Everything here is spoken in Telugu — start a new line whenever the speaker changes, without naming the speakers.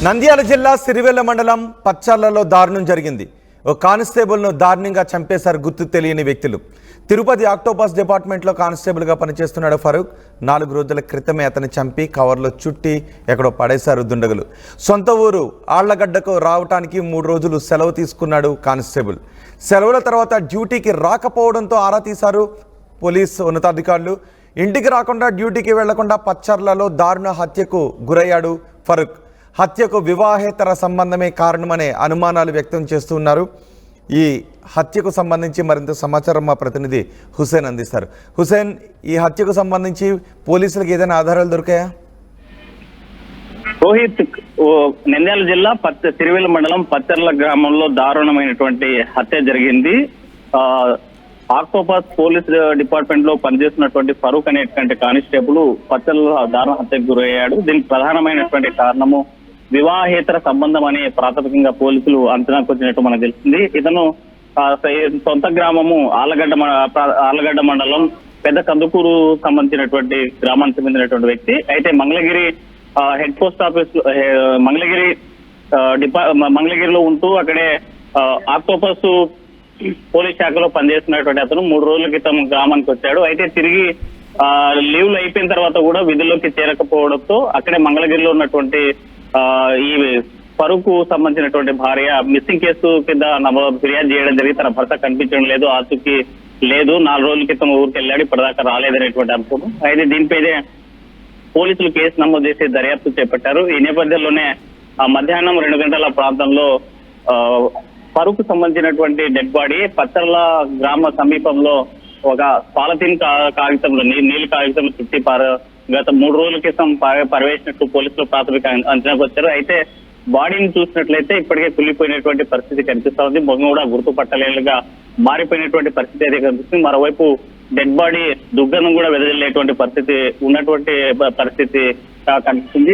నంద్యాల జిల్లా సిరివెల్ల మండలం పచ్చర్లలో దారుణం జరిగింది. ఓ కానిస్టేబుల్ను దారుణంగా చంపేశారు గుర్తు తెలియని వ్యక్తులు. తిరుపతి ఆక్టోపస్ డిపార్ట్మెంట్లో కానిస్టేబుల్గా పనిచేస్తున్నాడు ఫరూక్. 4 రోజుల క్రితమే అతన్ని చంపి కవర్లో చుట్టి ఎక్కడో పడేశారు దుండగులు. సొంత ఊరు ఆళ్లగడ్డకు రావటానికి 3 రోజులు సెలవు తీసుకున్నాడు కానిస్టేబుల్. సెలవుల తర్వాత డ్యూటీకి రాకపోవడంతో ఆరా తీశారు పోలీసు ఉన్నతాధికారులు. ఇంటికి రాకుండా డ్యూటీకి వెళ్లకుండా పచ్చర్లలో దారుణ హత్యకు గురయ్యాడు ఫరూక్. హత్యకు వివాహేతర సంబంధమే కారణమనే అనుమానాలు వ్యక్తం చేస్తున్నారు. ఈ హత్యకు సంబంధించి మరింత సమాచారం మా ప్రతినిధి హుసేన్ అందిస్తారు. హుసేన్, ఈ హత్యకు సంబంధించి పోలీసులకు ఏదైనా ఆధారాలు దొరికాయా?
రోహిత్, నంద్యాల జిల్లా సిరివెల్ల మండలం పచ్చర్ల గ్రామంలో దారుణమైనటువంటి హత్య జరిగింది. ఆక్టోపస్ పోలీస్ డిపార్ట్మెంట్ లో పనిచేస్తున్నటువంటి ఫరూక్ అనేటువంటి కానిస్టేబుల్ పచ్చర్ల దారుణ హత్యకు గురయ్యాడు. దీనికి ప్రధానమైనటువంటి కారణము వివాహేతర సంబంధం అనే ప్రాథమికంగా పోలీసులు అంచనాకు వచ్చినట్టు మనకు తెలిసింది. ఇతను సొంత గ్రామము ఆళ్లగడ్డ మండలం పెద్ద కందుకూరు సంబంధించినటువంటి గ్రామానికి చెందినటువంటి వ్యక్తి. అయితే మంగళగిరి హెడ్ పోస్ట్ ఆఫీస్ మంగళగిరిలో ఉంటూ అక్కడే ఆక్టోపస్ పోలీస్ శాఖలో పనిచేస్తున్నటువంటి అతను 3 రోజుల క్రితం గ్రామానికి వచ్చాడు. అయితే తిరిగి లీవ్లు అయిపోయిన తర్వాత కూడా విధుల్లోకి చేరకపోవడంతో అక్కడే మంగళగిరిలో ఉన్నటువంటి ఈ ఫరూక్ సంబంధించినటువంటి భార్య మిస్సింగ్ కేసు కింద ఫిర్యాదు చేయడం జరిగి తన భర్త కనిపించడం లేదు, ఆచూకీ లేదు, 4 రోజుల క్రితం ఊరికి వెళ్ళాడు, ఇప్పటిదాకా రాలేదనేటువంటి అంశం. అయితే దీనిపైనే పోలీసులు కేసు నమోదు చేసి దర్యాప్తు చేపట్టారు. ఈ నేపథ్యంలోనే మధ్యాహ్నం 2 గంటల ప్రాంతంలో ఫరూక్ సంబంధించినటువంటి డెడ్ బాడీ పచ్చర్ల గ్రామ సమీపంలో ఒక పాలథీన్ కాగితంలో నీలి కాగితం చుట్టి గత 3 రోజుల క్రితం పరవేసినట్టు పోలీసులు ప్రాథమిక అంచనాకు వచ్చారు. అయితే బాడీని చూసినట్లయితే ఇప్పటికే కుళ్ళిపోయినటువంటి పరిస్థితి కనిపిస్తా ఉంది. మొగం కూడా గుర్తుపట్టలేలుగా మారిపోయినటువంటి పరిస్థితి అయితే కనిపిస్తుంది. మరోవైపు డెడ్ బాడీ దుర్గంధం కూడా వెదజల్లేటువంటి పరిస్థితి ఉన్నటువంటి పరిస్థితి కనిపిస్తుంది.